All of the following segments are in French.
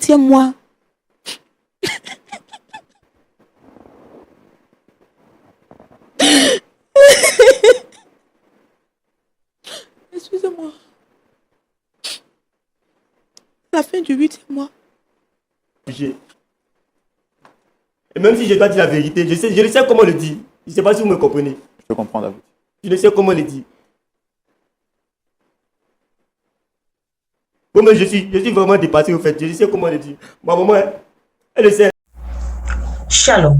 8e mois. Excusez-moi. La fin du 8e mois. Et même si je dois dire la vérité, je ne sais comment le dire. Je ne sais pas si vous me comprenez. Je comprends, David. Je ne sais comment le dire. Bon, mais je suis vraiment dépassé au fait. Je ne sais comment le dire. Ma maman, elle le sait. Shalom.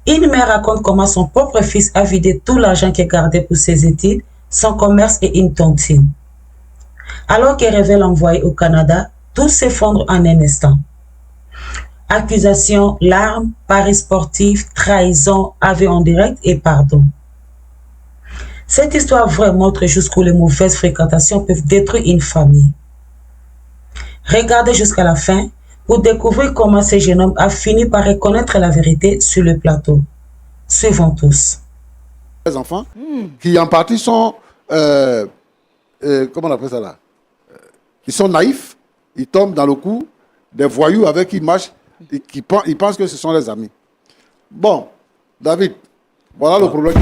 Une mère raconte comment son propre fils a vidé tout l'argent qu'il gardait pour ses études, son commerce et une tontine. Alors qu'elle rêvait l'envoyer au Canada, tout s'effondre en un instant. Accusations, larmes, paris sportifs, trahison, aveu en direct et pardon. Cette histoire vraie montre jusqu'où les mauvaises fréquentations peuvent détruire une famille. Regardez jusqu'à la fin pour découvrir comment ce jeune homme a fini par reconnaître la vérité sur le plateau. Suivons tous. Les enfants qui en partie sont, comment on appelle ça là, ils sont naïfs, ils tombent dans le coup des voyous avec qui ils marchent, et ils pensent que ce sont les amis. Bon, David, voilà le problème.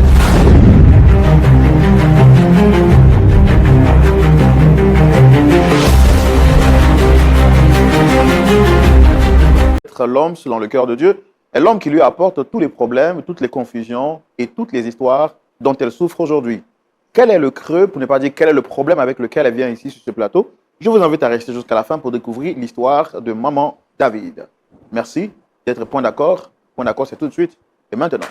Être l'homme selon le cœur de Dieu est l'homme qui lui apporte tous les problèmes, toutes les confusions et toutes les histoires dont elle souffre aujourd'hui. Quel est le creux, pour ne pas dire quel est le problème avec lequel elle vient ici sur ce plateau? Je vous invite à rester jusqu'à la fin pour découvrir l'histoire de maman David. Merci d'être point d'accord. Point d'accord, c'est tout de suite et maintenant.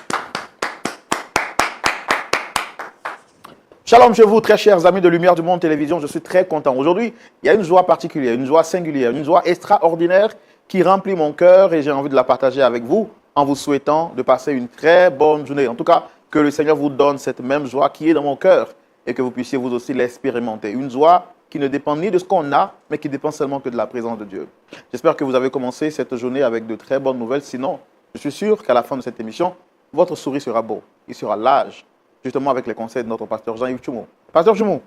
Shalom chez vous, très chers amis de Lumière du Monde Télévision. Je suis très content. Aujourd'hui, il y a une joie particulière, une joie singulière, une joie extraordinaire qui remplit mon cœur et j'ai envie de la partager avec vous en vous souhaitant de passer une très bonne journée. En tout cas, que le Seigneur vous donne cette même joie qui est dans mon cœur et que vous puissiez vous aussi l'expérimenter. Une joie qui ne dépend ni de ce qu'on a, mais qui dépend seulement que de la présence de Dieu. J'espère que vous avez commencé cette journée avec de très bonnes nouvelles. Sinon, je suis sûr qu'à la fin de cette émission, votre sourire sera beau. Il sera large, justement avec les conseils de notre pasteur Jean-Yves Tchoumou. Pasteur Tchoumou.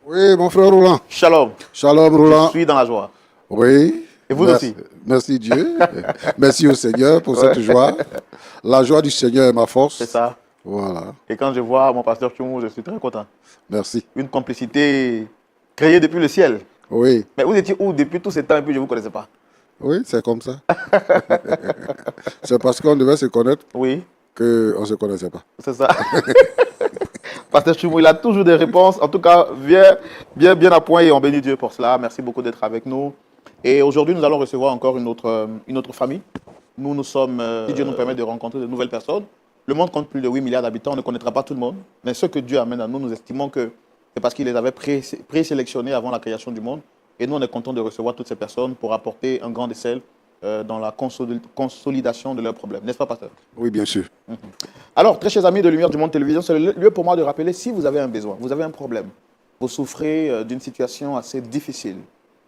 Oui, mon frère Roland. Shalom. Shalom, Roland. Je suis dans la joie. Oui. Et vous aussi. Merci Dieu. Merci au Seigneur pour cette joie. La joie du Seigneur est ma force. C'est ça. Voilà. Et quand je vois mon pasteur Tchoumou, je suis très content. Merci. Une complicité créée depuis le ciel. Oui. Mais vous étiez où depuis tout ce temps et puis je ne vous connaissais pas? Oui, c'est comme ça. C'est parce qu'on devait se connaître Oui. qu'on ne se connaissait pas. C'est ça. Pasteur Tchoumou, il a toujours des réponses. En tout cas, bien à point et on bénit Dieu pour cela. Merci beaucoup d'être avec nous. Et aujourd'hui, nous allons recevoir encore une autre famille. Nous sommes, si Dieu nous permet de rencontrer de nouvelles personnes. Le monde compte plus de 8 milliards d'habitants, on ne connaîtra pas tout le monde. Mais ce que Dieu amène à nous, nous estimons que c'est parce qu'il les avait présélectionnés avant la création du monde. Et nous, on est contents de recevoir toutes ces personnes pour apporter un grand essai dans la consolidation de leurs problèmes. N'est-ce pas, pasteur? Oui, bien sûr. Alors, très chers amis de Lumière du Monde Télévision, c'est le lieu pour moi de rappeler si vous avez un besoin, vous avez un problème, vous souffrez d'une situation assez difficile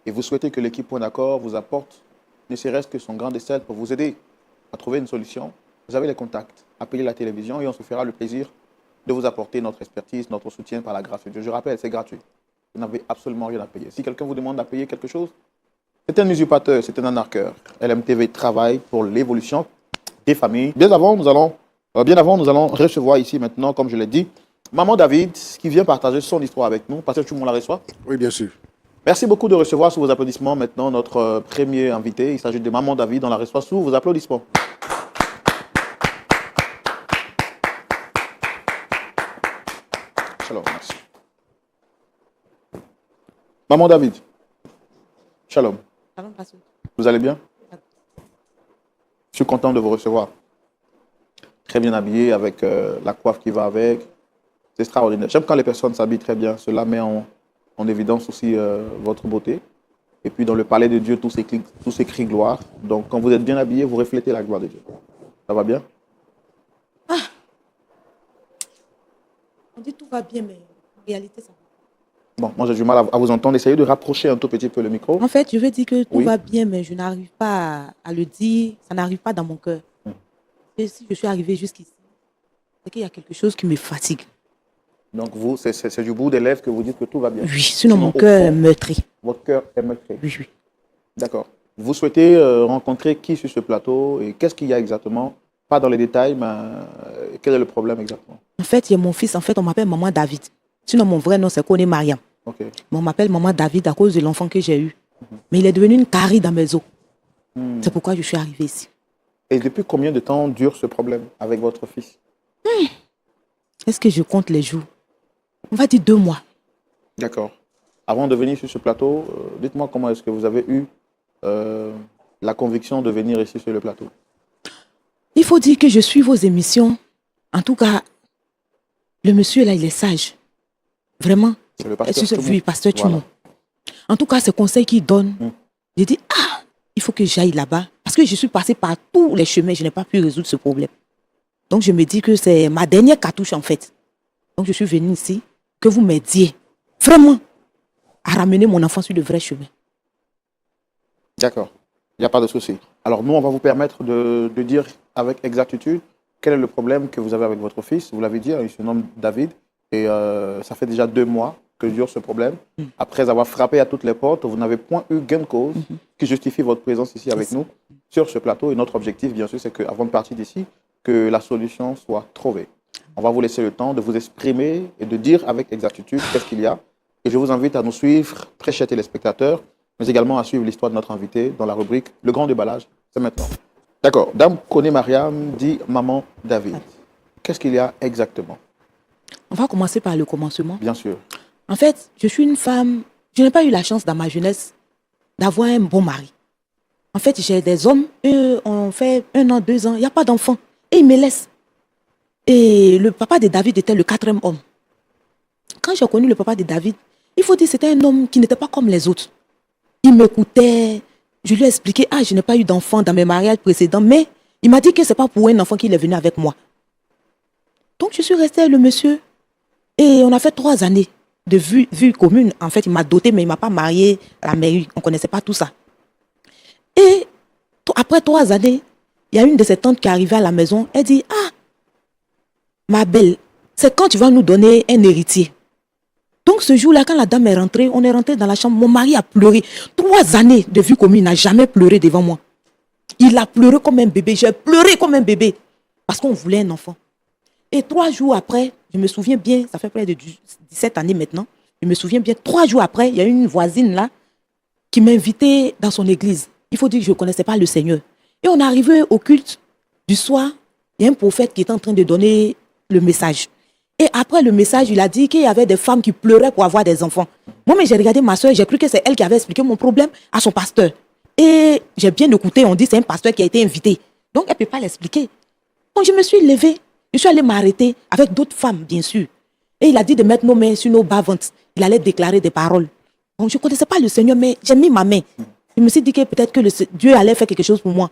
et vous souhaitez que l'équipe Point d'accord vous apporte ne serait-ce que son grand essai pour vous aider à trouver une solution, vous avez les contacts, appelez la télévision et on se fera le plaisir de vous apporter notre expertise, notre soutien par la grâce de Dieu. Je rappelle, c'est gratuit. Vous n'avez absolument rien à payer. Si quelqu'un vous demande à payer quelque chose, c'est un usurpateur, c'est un anarcheur. LMTV travaille pour l'évolution des familles. Bien avant, nous allons recevoir ici maintenant, comme je l'ai dit, maman David, qui vient partager son histoire avec nous. Parce que tout le monde la reçoit. Oui, bien sûr. Merci beaucoup de recevoir sous vos applaudissements maintenant notre premier invité. Il s'agit de maman David. On la reçoit sous vos applaudissements. Shalom, merci. Maman David. Shalom. Shalom, pasteur. Vous allez bien? Je suis content de vous recevoir. Très bien habillé avec la coiffe qui va avec. C'est extraordinaire. J'aime quand les personnes s'habillent très bien. Cela met en évidence aussi votre beauté. Et puis dans le palais de Dieu, tout s'écrit gloire. Donc quand vous êtes bien habillé, vous reflétez la gloire de Dieu. Ça va bien? On dit tout va bien, mais en réalité, ça va. Bon, moi j'ai du mal à vous entendre. Essayez de rapprocher un tout petit peu le micro. En fait, je veux dire que tout Oui. va bien, mais je n'arrive pas à le dire. Ça n'arrive pas dans mon cœur. Et si je suis arrivée jusqu'ici, c'est qu'il y a quelque chose qui me fatigue. Donc vous, c'est du bout des lèvres que vous dites que tout va bien. Oui, sinon mon au cœur est fond, meurtri. Votre cœur est meurtri. Oui, oui. D'accord. Vous souhaitez rencontrer qui sur ce plateau et qu'est-ce qu'il y a exactement? Pas dans les détails, mais quel est le problème exactement? En fait, il y a mon fils. En fait, on m'appelle Maman David. Sinon, mon vrai nom, c'est Koné Mariam. Ok. Mais on m'appelle Maman David à cause de l'enfant que j'ai eu. Mais il est devenu une carie dans mes os. C'est pourquoi je suis arrivée ici. Et depuis combien de temps dure ce problème avec votre fils? Est-ce que je compte les jours? On va dire 2 mois. D'accord. Avant de venir sur ce plateau, dites-moi comment est-ce que vous avez eu la conviction de venir ici sur le plateau? Il faut dire que je suis vos émissions. En tout cas, le monsieur là, il est sage. Vraiment. C'est le pasteur Tchoumou. Oui, pasteur Tchoumou. Voilà. En tout cas, ces conseils qu'il donne, j'ai dit, il faut que j'aille là-bas. Parce que je suis passée par tous les chemins, je n'ai pas pu résoudre ce problème. Donc, je me dis que c'est ma dernière cartouche, en fait. Donc, je suis venue ici, que vous m'aidiez, vraiment, à ramener mon enfant sur le vrai chemin. D'accord. Il n'y a pas de souci. Alors, nous, on va vous permettre de dire avec exactitude quel est le problème que vous avez avec votre fils. Vous l'avez dit, il se nomme David. Et ça fait déjà 2 mois que dure ce problème. Après avoir frappé à toutes les portes, vous n'avez point eu gain de cause qui justifie votre présence ici avec nous sur ce plateau. Et notre objectif, bien sûr, c'est qu'avant de partir d'ici, que la solution soit trouvée. On va vous laisser le temps de vous exprimer et de dire avec exactitude qu'est-ce qu'il y a. Et je vous invite à nous suivre, très chers téléspectateurs, mais également à suivre l'histoire de notre invité dans la rubrique Le Grand Déballage. C'est maintenant. D'accord. Dame Koné Mariam dit Maman David. Qu'est-ce qu'il y a exactement? On va commencer par le commencement. Bien sûr. En fait, je suis une femme, je n'ai pas eu la chance dans ma jeunesse d'avoir un bon mari. En fait, j'ai des hommes, eux, on fait 1 an, 2 ans, il n'y a pas d'enfant. Et ils me laissent. Et le papa de David était le 4e homme. Quand j'ai connu le papa de David, il faut dire que c'était un homme qui n'était pas comme les autres. Il m'écoutait, je lui ai expliqué, je n'ai pas eu d'enfant dans mes mariages précédents, mais il m'a dit que ce n'est pas pour un enfant qu'il est venu avec moi. Donc, je suis restée avec le monsieur et on a fait 3 années de vie commune. En fait, il m'a doté, mais il ne m'a pas marié à la mairie. On ne connaissait pas tout ça. Et après 3 années, il y a une de ses tantes qui est arrivée à la maison. Elle dit, ma belle, c'est quand tu vas nous donner un héritier. Donc ce jour-là, quand la dame est rentrée, on est rentré dans la chambre. Mon mari a pleuré. 3 années de vie commune, il n'a jamais pleuré devant moi. Il a pleuré comme un bébé. J'ai pleuré comme un bébé. Parce qu'on voulait un enfant. Et 3 jours après, je me souviens bien, ça fait près de 17 années maintenant, je me souviens bien, 3 jours après, il y a une voisine là qui m'a invité dans son église. Il faut dire que je ne connaissais pas le Seigneur. Et on est arrivé au culte du soir, il y a un prophète qui était en train de donner le message. Et après le message, il a dit qu'il y avait des femmes qui pleuraient pour avoir des enfants. Moi, mais j'ai regardé ma soeur, j'ai cru que c'est elle qui avait expliqué mon problème à son pasteur. Et j'ai bien écouté, on dit que c'est un pasteur qui a été invité. Donc, elle ne peut pas l'expliquer. Donc, je me suis levée. Je suis allée m'arrêter avec d'autres femmes, bien sûr. Et il a dit de mettre nos mains sur nos bas-ventres. Il allait déclarer des paroles. Donc, je ne connaissais pas le Seigneur, mais j'ai mis ma main. Je me suis dit que peut-être que Dieu allait faire quelque chose pour moi.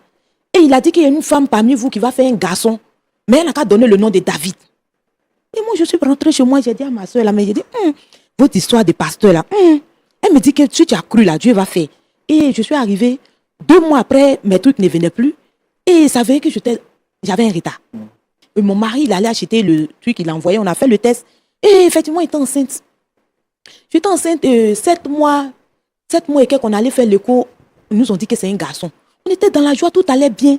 Et il a dit qu'il y a une femme parmi vous qui va faire un garçon. Mais elle n'a qu'à donner le nom de David. Et moi, je suis rentrée chez moi, j'ai dit à ma soeur, là, mais j'ai dit, votre histoire de pasteur, là, elle me dit que tu as cru, là, Dieu va faire. Et je suis arrivée, 2 mois après, mes trucs ne venaient plus. Et il savait que j'avais un retard. Et mon mari, il allait acheter le truc, il a envoyé, on a fait le test. Et effectivement, il était enceinte. J'étais enceinte 7 mois. 7 mois et quelques, on allait faire l'écho. Ils nous ont dit que c'est un garçon. On était dans la joie, tout allait bien.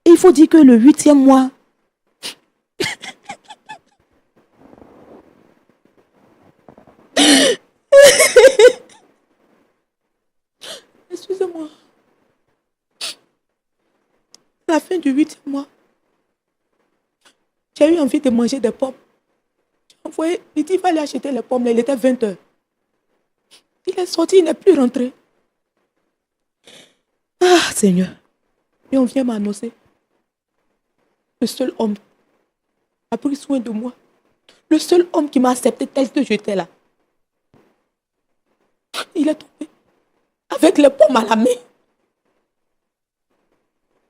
Et il faut dire que le 8e mois, excusez-moi. À la fin du 8e mois, j'ai eu envie de manger des pommes. J'ai envoyé, il dit, il va aller acheter les pommes. Là, il était 20h. Il est sorti, il n'est plus rentré. Seigneur. Et on vient m'annoncer. Le seul homme a pris soin de moi. Le seul homme qui m'a accepté tel que j'étais là. Il est tombé avec les pommes à la main.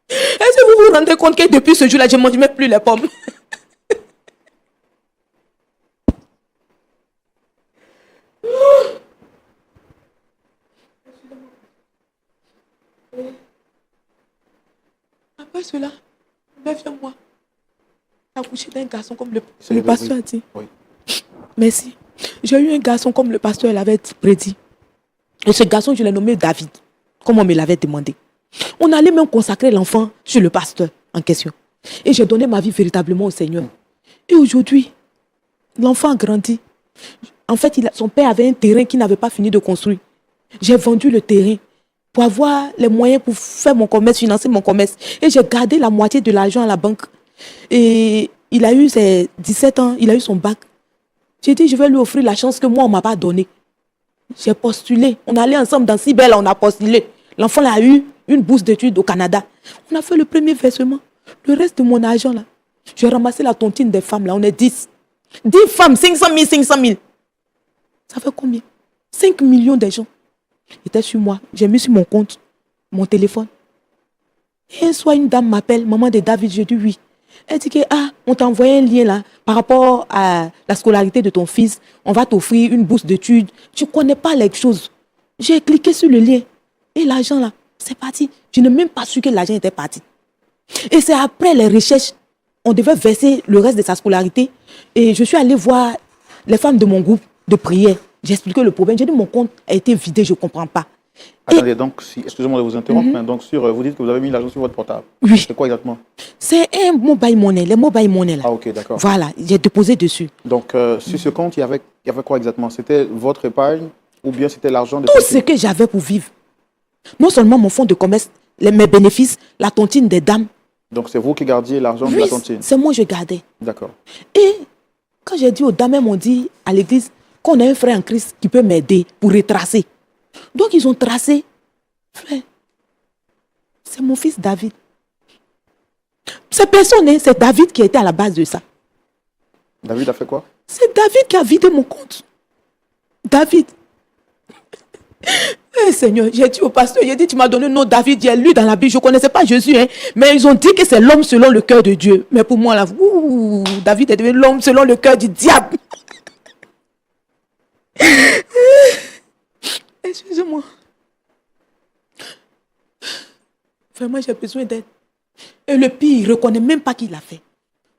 Est-ce que vous vous rendez compte que depuis ce jour-là, je ne mange même plus les pommes? Après cela, 9e mois, j'ai accouché d'un garçon comme le pasteur a dit. Oui. Merci. J'ai eu un garçon comme le pasteur l'avait prédit. Et ce garçon, je l'ai nommé David, comme on me l'avait demandé. On allait même consacrer l'enfant sur le pasteur en question. Et j'ai donné ma vie véritablement au Seigneur. Et aujourd'hui, l'enfant a grandi. En fait, son père avait un terrain qu'il n'avait pas fini de construire. J'ai vendu le terrain pour avoir les moyens pour faire mon commerce, financer mon commerce. Et j'ai gardé la moitié de l'argent à la banque. Et il a eu ses 17 ans, il a eu son bac. J'ai dit, je vais lui offrir la chance que moi, on ne m'a pas donnée. J'ai postulé. On allait ensemble dans Cibel, on a postulé. L'enfant a eu une bourse d'études au Canada. On a fait le premier versement. Le reste de mon argent, là, j'ai ramassé la tontine des femmes, là, on est 10. 10 femmes, 500 000. Ça fait combien? 5 millions de gens. J'étais sur moi. J'ai mis sur mon compte, mon téléphone. Et un soir, une dame m'appelle, maman de David. Je dis oui. Elle dit que, on t'a envoyé un lien là, par rapport à la scolarité de ton fils. On va t'offrir une bourse d'études. Je ne connais pas les choses. J'ai cliqué sur le lien. Et l'argent là, c'est parti. Je n'ai même pas su que l'argent était parti. Et c'est après les recherches, on devait verser le reste de sa scolarité. Et je suis allée voir les femmes de mon groupe de prière. J'ai expliqué le problème. J'ai dit, mon compte a été vidé, je ne comprends pas. Attendez, donc, excusez-moi de vous interrompre, mais donc vous dites que vous avez mis l'argent sur votre portable. Oui. C'est quoi exactement? C'est un mobile money, les mobile money là. Ah, ok, d'accord. Voilà, j'ai déposé dessus. Donc, sur ce compte, il y avait quoi exactement? C'était votre épargne ou bien c'était l'argent de... Tout ce que j'avais pour vivre. Non seulement mon fonds de commerce, mes bénéfices, la tontine des dames. Donc, c'est vous qui gardiez l'argent de la tontine? C'est moi je gardais. D'accord. Et quand j'ai dit aux dames, elles m'ont dit à l'église qu'on a un frère en Christ qui peut m'aider pour retracer. Donc, ils ont tracé. Frère, c'est mon fils David. C'est personne, hein, c'est David qui était à la base de ça. David a fait quoi? C'est David qui a vidé mon compte. David. Eh Seigneur, j'ai dit au pasteur, il a dit, tu m'as donné le nom David, j'ai lu dans la Bible, je ne connaissais pas Jésus, hein, mais ils ont dit que c'est l'homme selon le cœur de Dieu. Mais pour moi, là, David est devenu l'homme selon le cœur du diable. Excusez-moi. Vraiment, j'ai besoin d'aide. Et le pire, il ne reconnaît même pas qui l'a fait.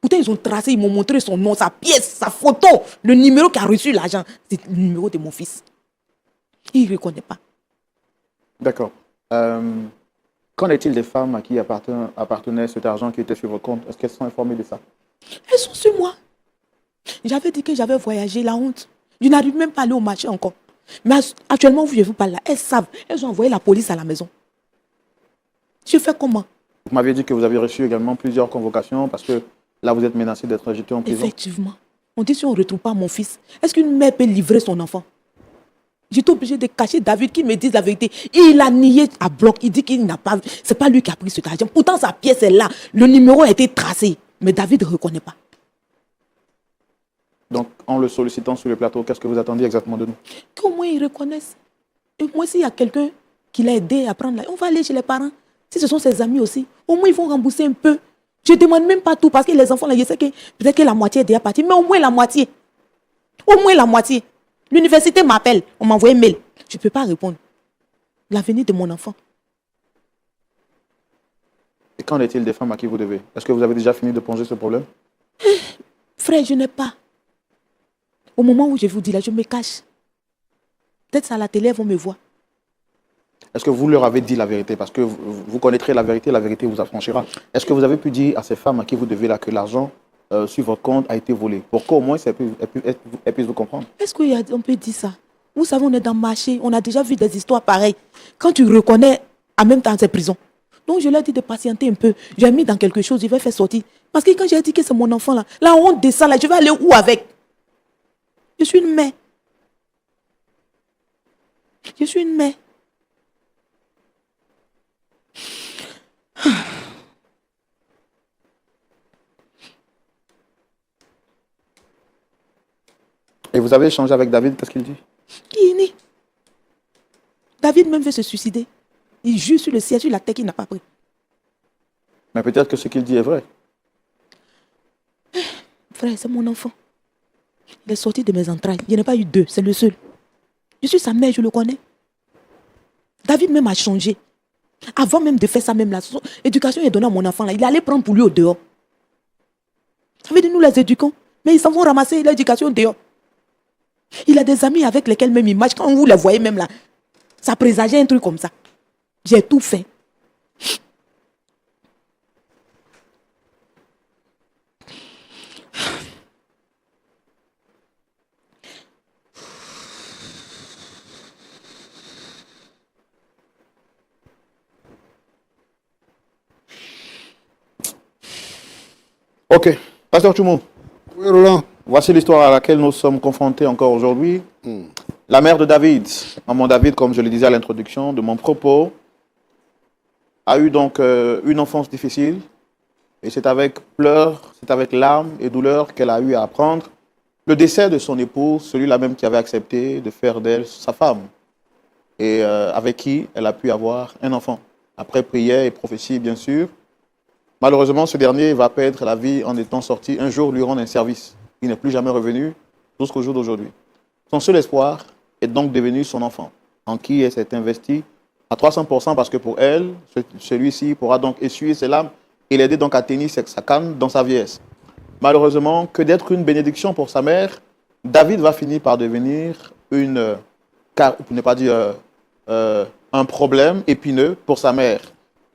Pourtant, ils ont tracé, ils m'ont montré son nom, sa pièce, sa photo, le numéro qui a reçu l'argent. C'est le numéro de mon fils. Il ne reconnaît pas. D'accord. Qu'en est-il des femmes à qui appartenait cet argent qui était sur votre compte? Est-ce qu'elles sont informées de ça? Elles sont sur moi. J'avais dit que j'avais voyagé, la honte. Je n'arrive même pas à aller au marché encore. Mais actuellement, je vous parle là. Elles savent. Elles ont envoyé la police à la maison. Je fais comment? Vous m'aviez dit que vous avez reçu également plusieurs convocations parce que là, vous êtes menacé d'être jeté en prison. Effectivement. On dit si on ne retrouve pas mon fils, est-ce qu'une mère peut livrer son enfant? J'étais obligé de cacher David qui me dise la vérité. Il a nié à bloc. Il dit qu'il n'a pas... C'est pas lui qui a pris cet argent. Pourtant, sa pièce est là. Le numéro a été tracé. Mais David ne reconnaît pas. Donc, en le sollicitant sur le plateau, qu'est-ce que vous attendiez exactement de nous? Qu'au moins ils reconnaissent. Et moi, s'il y a quelqu'un qui l'a aidé à prendre on va aller chez les parents. Si ce sont ses amis aussi, au moins ils vont rembourser un peu. Je ne demande même pas tout parce que les enfants, là, je sais que peut-être que la moitié est déjà partie, mais au moins la moitié. Au moins la moitié. L'université m'appelle, on m'a envoyé un mail. Je ne peux pas répondre. L'avenir de mon enfant. Et qu'en est-il des femmes à qui vous devez? Est-ce que vous avez déjà fini de plonger ce problème? Frère, je n'ai pas. Au moment où je vous dis là, je me cache. Peut-être à la télé, elles vont me voir. Est-ce que vous leur avez dit la vérité? Parce que vous connaîtrez la vérité vous affranchira. Est-ce que vous avez pu dire à ces femmes à qui vous devez là que l'argent sur votre compte a été volé? Pour qu'au moins elles puissent vous comprendre. Est-ce qu'on peut dire ça? Vous savez, on est dans le marché, on a déjà vu des histoires pareilles. Quand tu reconnais, en même temps, c'est prison. Donc je leur ai dit de patienter un peu. J'ai mis dans quelque chose, je vais faire sortir. Parce que quand j'ai dit que c'est mon enfant là, la honte de ça là, je vais aller où avec? Je suis une mère. Je suis une mère. Et vous avez échangé avec David, qu'est-ce qu'il dit? Qui est né? David même veut se suicider. Il jure sur le ciel, sur la terre qu'il n'a pas pris. Mais peut-être que ce qu'il dit est vrai. Frère, c'est mon enfant. Il est sorti de mes entrailles. Il n'y en a pas eu deux, c'est le seul. Je suis sa mère, je le connais. David même a changé. Avant même de faire ça même là, l'éducation est donnée à mon enfant là. Il allait prendre pour lui au dehors. Ça veut dire nous les éduquons. Mais ils s'en vont ramasser l'éducation dehors. Il a des amis avec lesquels même il marche. Quand vous les voyez même là, ça présageait un truc comme ça. J'ai tout fait. Ok. Pasteur Choumo, Oui, Roland. voici l'histoire à laquelle nous sommes confrontés encore aujourd'hui. La mère de David, maman David, comme je le disais à l'introduction de mon propos, a eu donc une enfance difficile. Et c'est avec pleurs, c'est avec larmes et douleurs qu'elle a eu à apprendre le décès de son époux, celui-là même qui avait accepté de faire d'elle sa femme. Et avec qui elle a pu avoir un enfant. Après prière et prophétie, bien sûr. Malheureusement, ce dernier va perdre la vie en étant sorti un jour lui rendre un service. Il n'est plus jamais revenu jusqu'au jour d'aujourd'hui. Son seul espoir est donc devenu son enfant, en qui elle s'est investie à 300% parce que pour elle, celui-ci pourra donc essuyer ses larmes et l'aider donc à tenir sa canne dans sa vieillesse. Malheureusement, que d'être une bénédiction pour sa mère, David va finir par devenir pour ne pas dire un problème épineux pour sa mère.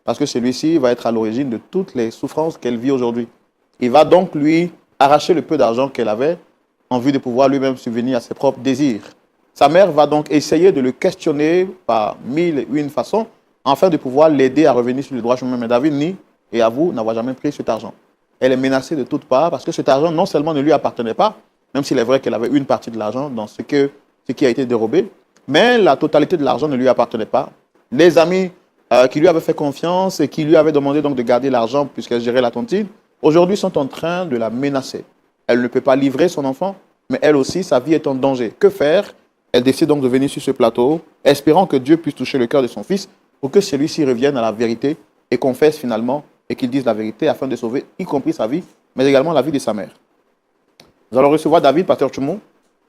Parce que celui-ci va être à l'origine de toutes les souffrances qu'elle vit aujourd'hui. Il va donc lui arracher le peu d'argent qu'elle avait en vue de pouvoir lui-même subvenir à ses propres désirs. Sa mère va donc essayer de le questionner par 1001 façons afin de pouvoir l'aider à revenir sur le droit chemin. Mais David nie et avoue n'avoir jamais pris cet argent. Elle est menacée de toutes parts parce que cet argent non seulement ne lui appartenait pas, même s'il est vrai qu'elle avait une partie de l'argent dans ce qui a été dérobé, mais la totalité de l'argent ne lui appartenait pas. Les amis qui lui avaient fait confiance et qui lui avaient demandé donc de garder l'argent puisqu'elle gérait la tontine, aujourd'hui sont en train de la menacer. Elle ne peut pas livrer son enfant, mais elle aussi, sa vie est en danger. Que faire? Elle décide donc de venir sur ce plateau, espérant que Dieu puisse toucher le cœur de son fils pour que celui-ci revienne à la vérité et confesse finalement et qu'il dise la vérité afin de sauver, y compris sa vie, mais également la vie de sa mère. Nous allons recevoir David, pasteur Choumo,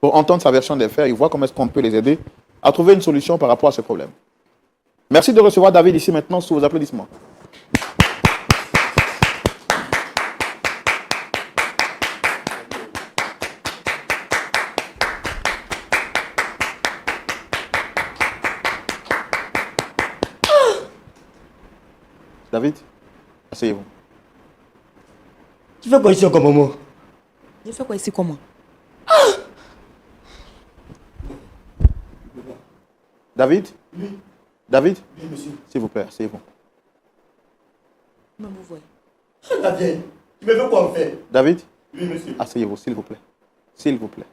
pour entendre sa version des faits et voir comment est-ce qu'on peut les aider à trouver une solution par rapport à ce problème. Merci de recevoir David ici maintenant sous vos applaudissements. David, asseyez-vous. Tu fais quoi ici encore, maman? Je fais quoi ici, comment? David? Oui. David? Oui, monsieur. S'il vous plaît, asseyez-vous. Maman, vous voyez. La vieille, tu me veux quoi en fait? David? Oui, monsieur. Asseyez-vous, s'il vous plaît. S'il vous plaît.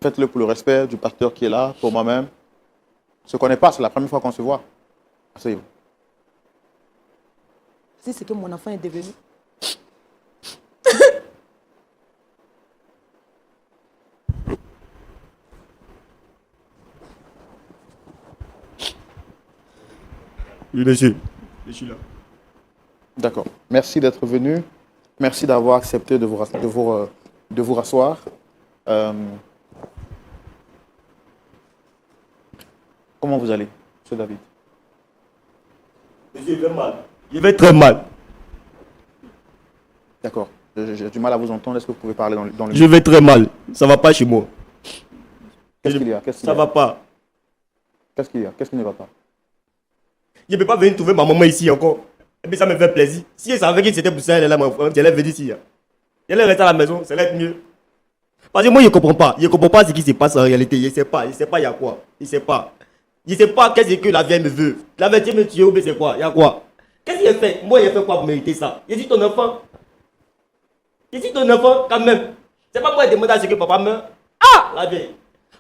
Faites-le pour le respect du pasteur qui est là, pour moi-même. On ne se connaît pas, c'est la première fois qu'on se voit. Asseyez-vous. C'est ce que mon enfant est devenu. Oui, monsieur. Je suis là. D'accord. Merci d'être venu. Merci d'avoir accepté de vous rasseoir. Comment vous allez, M. David? Monsieur, je vais mal. Je vais très mal. D'accord. J'ai du mal à vous entendre. Est-ce que vous pouvez parler dans le... Je vais très mal. Ça va pas chez moi. Qu'est-ce qu'il y a? Ça va pas. Qu'est-ce qu'il y a? Qu'est-ce qui ne va pas? Je ne peux pas venir trouver ma maman ici encore. Et puis ça me fait plaisir. Si elle savait que c'était pour ça, elle est là, elle est venue ici. Elle est restée à la maison, ça va être mieux. Parce que moi, je ne comprends pas. Je ne comprends pas ce qui se passe en réalité. Je ne sais pas. Je ne sais pas, il y a quoi. Je ne sais pas. Je ne sais pas qu'est-ce que la vieille me veut. La vieille me tue ou bien c'est quoi? Il y a quoi? Qu'est-ce qu'il a fait? Moi, il a fait quoi pour mériter ça? Je suis ton enfant. Je suis ton enfant quand même. C'est pas moi qui demande à ce que papa meurt. Ah, la vieille.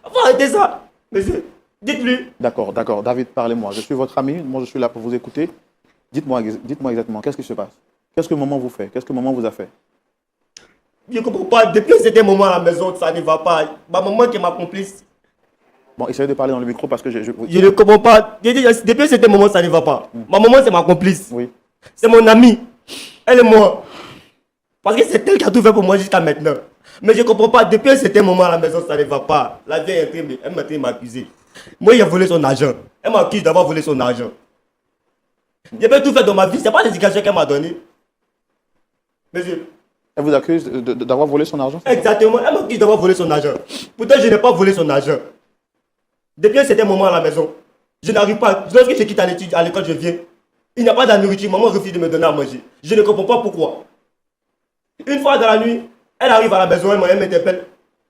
Faut arrêter ça. Monsieur, dites-lui. D'accord, d'accord. David, parlez-moi. Je suis votre ami. Moi, je suis là pour vous écouter. Dites-moi exactement, qu'est-ce qui se passe? Qu'est-ce que maman vous fait? Qu'est-ce que maman vous a fait? Je ne comprends pas. Depuis que c'était moment à la maison, ça ne va pas. Ma maman qui est ma complice. Bon, essayez de parler dans le micro parce que Je ne comprends pas. Depuis que c'était moment, ça ne va pas. Ma maman, c'est ma complice. Oui. C'est mon amie. Elle et moi. Parce que c'est elle qui a tout fait pour moi jusqu'à maintenant. Mais je ne comprends pas. Depuis que c'était moment à la maison, ça ne va pas. La vieille, elle m'a train de m'accuser. Moi, il a volé son argent. Elle m'accuse d'avoir volé son argent. J'ai pas tout fait dans ma vie. Ce n'est pas l'éducation qu'elle m'a donnée. Monsieur. Elle vous accuse d'avoir volé son argent? Exactement. Elle m'accuse d'avoir volé son argent. Pourtant, je n'ai pas volé son argent. Depuis un certain moment à la maison, je n'arrive pas. Lorsque je quitte à l'école, je viens. Il n'y a pas de nourriture. Maman refuse de me donner à manger. Je ne comprends pas pourquoi. Une fois dans la nuit, elle arrive à la maison, elle m'interpelle.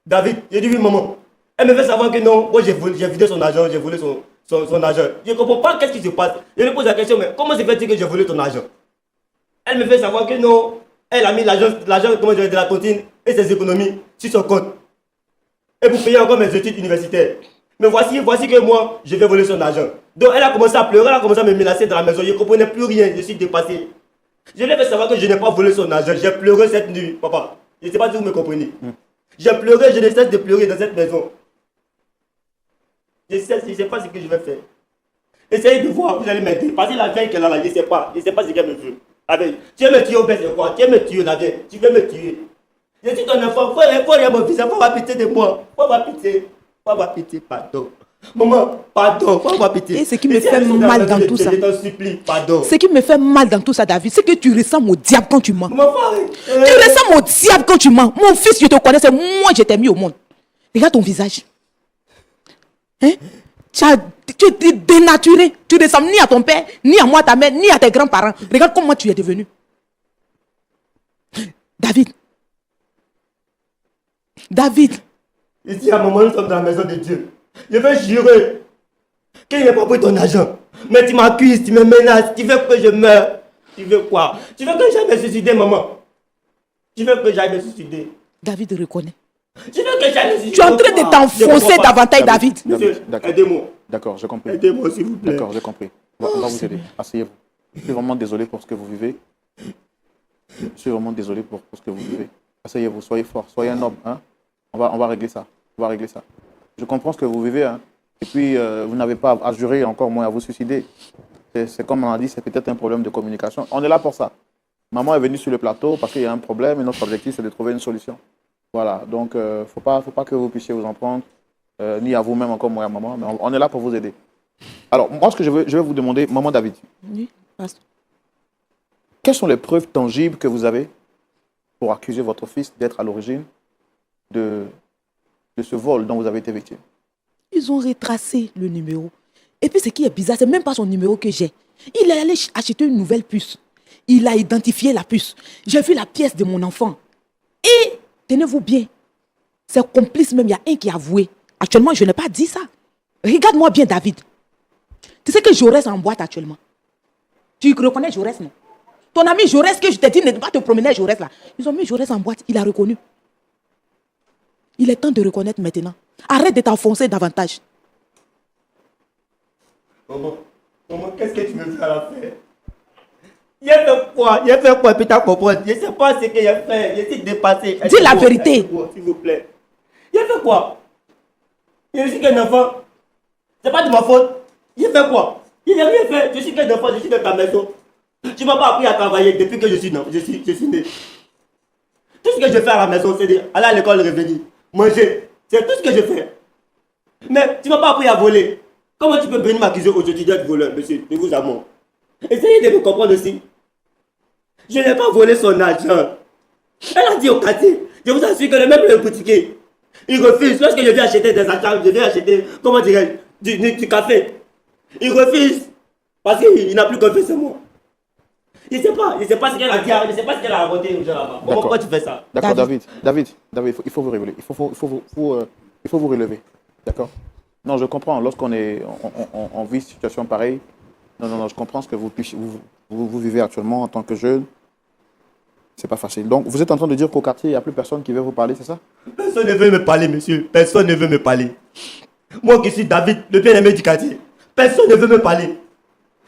David, j'ai dit oui, maman. Elle me fait savoir que non, moi j'ai vidé son argent, j'ai volé son argent. Je ne comprends pas qu'est-ce qui se passe. Je lui pose la question, mais comment se fait-il que j'ai volé ton argent? Elle me fait savoir que non, Elle a mis l'argent comment dire, de la tontine et ses économies sur son compte. Et pour payer encore mes études universitaires. Mais voici que moi, je vais voler son argent. Donc elle a commencé à pleurer, elle a commencé à me menacer dans la maison. Je ne comprenais plus rien, je suis dépassé. Je lui ai fait savoir que je n'ai pas volé son argent. J'ai pleuré cette nuit, papa. Je ne sais pas si vous me comprenez. J'ai pleuré, je ne cesse de pleurer dans cette maison. Je ne sais pas ce que je vais faire. Essayez de voir, vous allez m'aider. Parce que la vieille qu'elle a là, je ne sais pas ce qu'elle me veut. Tu veux me tuer au baisse de quoi? Tu veux me tuer la vieille? Tu veux me tuer? Je suis ton enfant, faut rien mon fils, faut avoir pitié de moi. Faut avoir pitié. Faut avoir pitié, pardon. Maman, pardon, faut avoir pitié. Et ce qui me fait mal dans tout ça. Je t'en supplie, pardon. Ce qui me fait mal dans tout ça, David, c'est que tu ressembles au diable quand tu mens. Maman, Tu ressembles au diable quand tu mens. Mon fils, je te connais, c'est moi je t'ai mis au monde. Regarde ton visage. Hein? Tu es dénaturé. Tu ne ressembles ni à ton père, ni à moi, ta mère, ni à tes grands-parents. Regarde comment tu es devenu. David. Ici, à un moment, nous sommes dans la maison de Dieu. Je vais jurer qu'il n'a pas pris ton argent. Mais tu m'accuses, tu me menaces, tu veux que je meure. Tu veux quoi? Tu veux que j'aille me suicider, maman? Tu veux que j'aille me suicider? David reconnaît. Tu veux que j'aille me suicider? Tu es en train de t'enfoncer davantage, David. Monsieur, D'accord. aidez-moi. D'accord, j'ai compris. Aidez-moi, s'il vous plaît. D'accord, j'ai compris. On va vous aider. Asseyez-vous. Je suis vraiment désolé pour ce que vous vivez. Je suis vraiment désolé pour ce que vous vivez. Asseyez-vous, soyez fort, soyez un homme. Hein? On va régler ça. On va régler ça. Je comprends ce que vous vivez. Hein? Et puis, vous n'avez pas à jurer, encore moins à vous suicider. C'est comme on a dit, c'est peut-être un problème de communication. On est là pour ça. Maman est venue sur le plateau parce qu'il y a un problème et notre objectif, c'est de trouver une solution. Voilà, donc il ne faut pas que vous puissiez vous en prendre, ni à vous-même, encore moi et à maman, mais on est là pour vous aider. Alors, moi, ce que je vais vous demander, maman David, Oui, pasteur. quelles sont les preuves tangibles que vous avez pour accuser votre fils d'être à l'origine de ce vol dont vous avez été victime? Ils ont retracé le numéro. Et puis ce qui est bizarre, c'est même pas son numéro que j'ai. Il est allé acheter une nouvelle puce. Il a identifié la puce. J'ai vu la pièce de mon enfant. Et, tenez-vous bien, c'est complice même, il y a un qui a avoué. Actuellement, je n'ai pas dit ça. Regarde-moi bien, David. Tu sais que Jaurès en boîte actuellement. Tu reconnais Jaurès, non? Ton ami Jaurès, que je t'ai dit, ne pas te promener Jaurès là. Ils ont mis Jaurès en boîte, il a reconnu. Il est temps de reconnaître maintenant. Arrête de t'enfoncer davantage. Maman, qu'est-ce que tu me fais à la fin? Il a fait quoi? Puis t'as compris. Je ne sais pas ce qu'il a fait. Je suis dépassé. Dis la vérité. S'il vous plaît. Il a fait quoi? Je suis qu'un enfant. C'est pas de ma faute. Il a fait quoi? Il n'a rien fait. Je suis qu'un enfant. Je suis dans ta maison. Tu ne m'as pas appris à travailler depuis que je suis né. Tout ce que je fais à la maison, c'est aller à l'école, revenir, manger. C'est tout ce que je fais. Mais tu ne m'as pas appris à voler. Comment tu peux venir m'accuser aujourd'hui d'être voleur, monsieur? Je vous amende. Essayez de me comprendre aussi. Je n'ai pas volé son argent. Elle a dit au quartier. Je vous assure que le même le boutiquier, il refuse. Lorsque je viens acheter des achats, je viens acheter, comment dirais-je, du café. Il refuse. Parce qu'il n'a plus confiance en moi. Je ne sais pas ce qu'elle a dit, je ne sais pas ce qu'elle a raconté aux gens là-bas. Pourquoi tu fais ça? D'accord, David, il faut vous révéler. Il faut vous relever. D'accord? Non, je comprends. Lorsqu'on vit une situation pareille, non, je comprends ce que vous vivez actuellement en tant que jeune. C'est pas facile. Donc, vous êtes en train de dire qu'au quartier, il n'y a plus personne qui veut vous parler, c'est ça? Personne ne veut me parler, monsieur. Personne ne veut me parler. Moi qui suis David, le bien-aimé du quartier, personne ne veut me parler.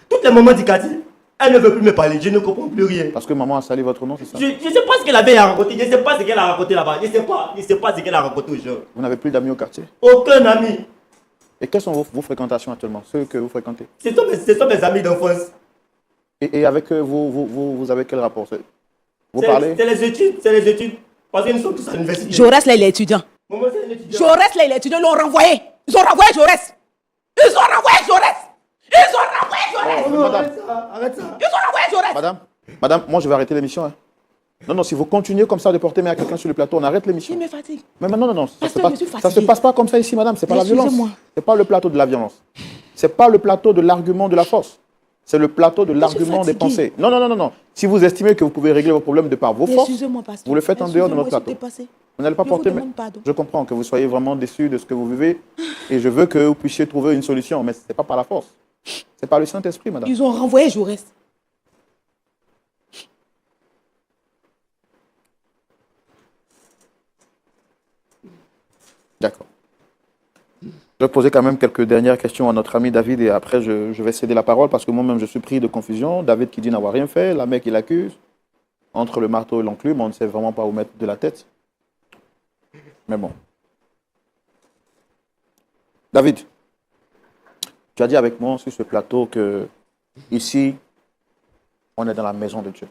Toutes les mamans du quartier, elle ne veut plus me parler. Je ne comprends plus rien. Parce que maman a sali votre nom, c'est ça? Je ne sais pas ce qu'elle avait à raconter. Je ne sais pas ce qu'elle a raconté là-bas. Je ne sais pas ce qu'elle a raconté aux gens. Vous n'avez plus d'amis au quartier? Aucun ami. Et quelles sont vos fréquentations actuellement, ceux que vous fréquentez? Ce sont mes amis d'enfance. Et avec eux, vous avez quel rapport? Vous parlez? C'est les études. Parce que nous sommes tous à l'université. Jaurès, là, il est étudiant. Maman, c'est un étudiant. Jaurès, là, il est étudiant. Ils l'ont renvoyé. Ils ont renvoyé Jaurès. Ils ont renvoyé Jaurès. Ils ont renvoyé Jaurès. Oh, arrête ça. Ils ont renvoyé Jaurès. Madame, moi je vais arrêter l'émission. Hein. Non, si vous continuez comme ça de porter main à quelqu'un sur le plateau, on arrête l'émission. Il me fatigue. Mais non, ça Pasteur, se passe pas comme ça ici, madame. C'est pas la violence. Excusez-moi. C'est pas le plateau de la violence. C'est pas le plateau de l'argument de la force. C'est le plateau de l'argument des pensées. Non. Si vous estimez que vous pouvez régler vos problèmes de par vos forces, vous le faites en dehors de notre plateau. Vous n'allez pas porter main. Je comprends que vous soyez vraiment déçu de ce que vous vivez et je veux que vous puissiez trouver une solution, mais ce n'est pas par la force. C'est par le Saint-Esprit, madame. Ils ont renvoyé Jaurès. D'accord. Je vais poser quand même quelques dernières questions à notre ami David et après je vais céder la parole parce que moi-même je suis pris de confusion. David qui dit n'avoir rien fait, la mère qui l'accuse. Entre le marteau et l'enclume, on ne sait vraiment pas où mettre de la tête. Mais bon. David, tu as dit avec moi sur ce plateau que ici, on est dans la maison de Dieu.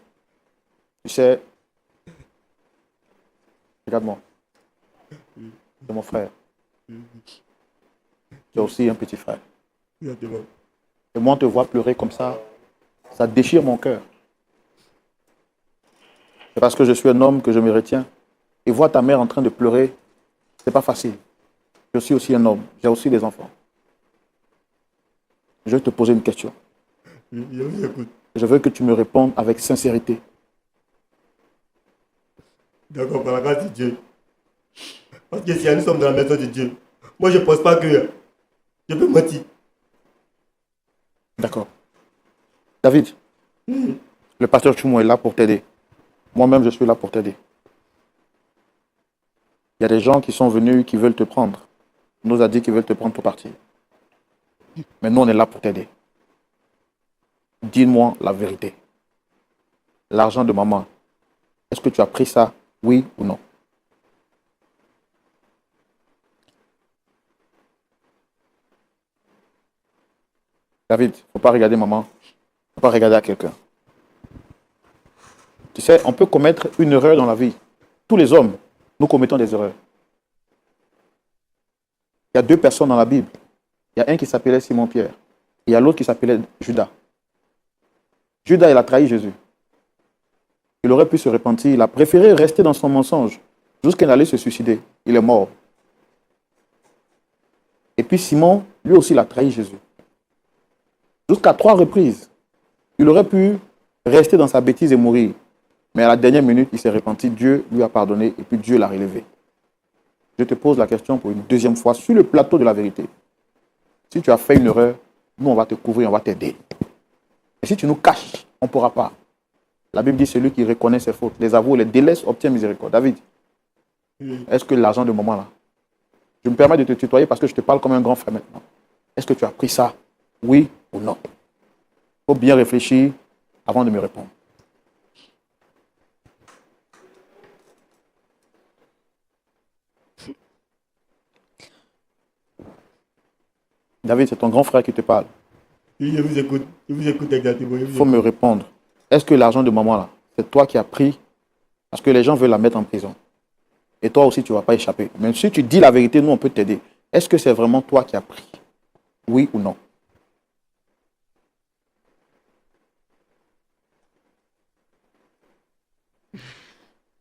Tu sais, regarde-moi, c'est mon frère. Tu as aussi un petit frère. Et moi, te voir pleurer comme ça déchire mon cœur. C'est parce que je suis un homme que je me retiens. Et voir ta mère en train de pleurer, c'est pas facile. Je suis aussi un homme, j'ai aussi des enfants. Je vais te poser une question. Je veux que tu me répondes avec sincérité. D'accord, par la grâce de Dieu. Parce que si nous sommes dans la maison de Dieu, moi je ne pense pas que je peux mentir. D'accord. David, le pasteur Chumou est là pour t'aider. Moi-même, je suis là pour t'aider. Il y a des gens qui sont venus, qui veulent te prendre. On nous a dit qu'ils veulent te prendre pour partir. Mais nous, on est là pour t'aider. Dis-moi la vérité. L'argent de maman, est-ce que tu as pris ça, oui ou non? David, il ne faut pas regarder maman. Il ne faut pas regarder à quelqu'un. Tu sais, on peut commettre une erreur dans la vie. Tous les hommes, nous commettons des erreurs. Il y a deux personnes dans la Bible. Il y a un qui s'appelait Simon-Pierre. Il y a l'autre qui s'appelait Judas. Judas, il a trahi Jésus. Il aurait pu se repentir. Il a préféré rester dans son mensonge jusqu'à aller se suicider. Il est mort. Et puis Simon, lui aussi, il a trahi Jésus. Jusqu'à 3 reprises. Il aurait pu rester dans sa bêtise et mourir. Mais à la dernière minute, il s'est repenti. Dieu lui a pardonné et puis Dieu l'a relevé. Je te pose la question pour une deuxième fois sur le plateau de la vérité. Si tu as fait une erreur, nous, on va te couvrir, on va t'aider. Et si tu nous caches, on ne pourra pas. La Bible dit celui qui reconnaît ses fautes, les avoue, les délaisse, obtient miséricorde. David, est-ce que l'argent de maman là, je me permets de te tutoyer parce que je te parle comme un grand frère maintenant. Est-ce que tu as pris ça, oui ou non? Il faut bien réfléchir avant de me répondre. David, c'est ton grand frère qui te parle. Oui, je vous écoute exactement. Il faut me répondre. Est-ce que l'argent de maman là, c'est toi qui as pris? Parce que les gens veulent la mettre en prison. Et toi aussi, tu ne vas pas échapper. Mais si tu dis la vérité, nous, on peut t'aider. Est-ce que c'est vraiment toi qui as pris? Oui ou non?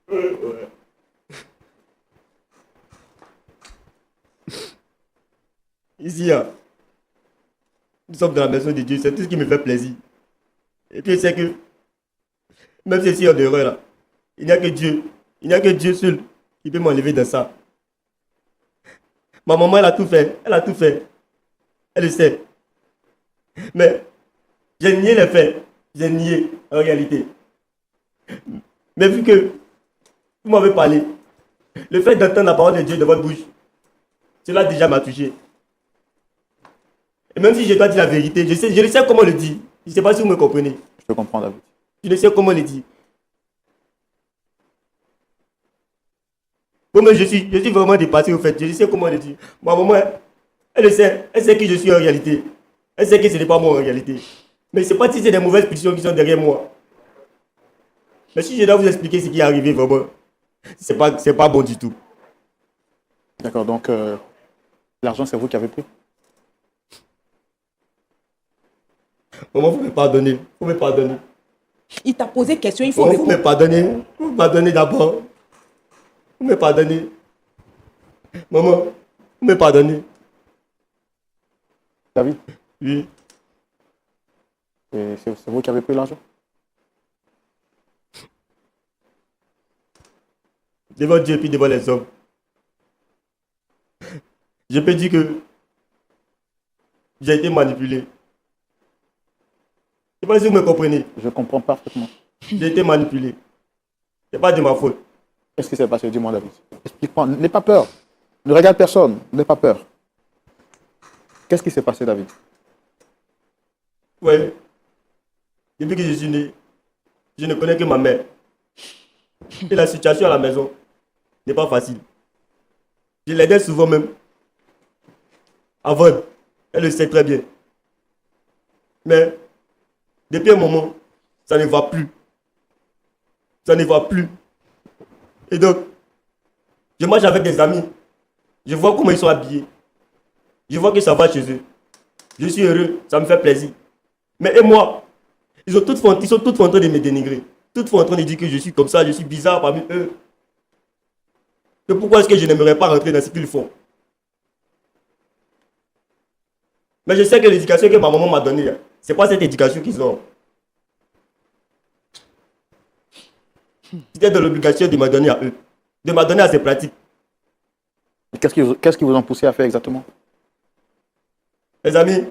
Ouais. Ici, nous sommes dans la maison de Dieu, c'est tout ce qui me fait plaisir. Et puis c'est que, même si c'est en erreur là, il n'y a que Dieu seul qui peut m'enlever de ça. Ma maman, elle a tout fait, elle le sait. Mais j'ai nié les faits, j'ai nié en réalité. Mais vu que vous m'avez parlé, le fait d'entendre la parole de Dieu de votre bouche, cela déjà m'a touché. Et même si je dois dire la vérité, je ne sais comment le dire. Je ne sais pas si vous me comprenez. Je te comprends, David. Je ne sais comment le dire. Moi, je suis vraiment dépassé au fait. Je ne sais comment le dire. Ma maman, elle sait qui je suis en réalité. Elle sait que ce n'est pas moi en réalité. Mais je ne sais pas si c'est des mauvaises pulsions qui sont derrière moi. Mais si je dois vous expliquer ce qui est arrivé vraiment, c'est pas bon du tout. D'accord, donc l'argent, c'est vous qui avez pris? Maman, vous me pardonnez. Vous me pardonnez. Il t'a posé question, il faut Maman, vous répondre. me pardonnez. Vous me pardonnez d'abord. Vous me pardonnez. Maman, vous me pardonnez. David, Oui. c'est vous qui avez pris l'argent? Devant Dieu et puis devant les hommes. Je peux dire que j'ai été manipulé. Je ne sais pas si vous me comprenez. Je comprends parfaitement. J'ai été manipulé. Ce n'est pas de ma faute. Qu'est-ce qui s'est passé? Dis-moi, David. Explique-moi. N'aie pas peur. Ne regarde personne, n'aie pas peur. Qu'est-ce qui s'est passé, David? Ouais. Depuis que je suis né, je ne connais que ma mère. Et la situation à la maison n'est pas facile. Je l'aidais souvent même. Avant, elle le sait très bien. Mais, depuis un moment, ça ne va plus. Ça ne va plus. Et donc, je marche avec des amis. Je vois comment ils sont habillés. Je vois que ça va chez eux. Je suis heureux, ça me fait plaisir. Mais et moi, ils sont toutes en train de me dénigrer. Toutes en train de dire que je suis comme ça, je suis bizarre parmi eux. Et pourquoi est-ce que je n'aimerais pas rentrer dans ce qu'ils font? Mais je sais que l'éducation que ma maman m'a donnée, c'est pas cette éducation qu'ils ont. C'était de l'obligation de me donner à eux, de me donner à ces pratiques. Et qu'est-ce qui vous ont poussé à faire exactement? Les amis,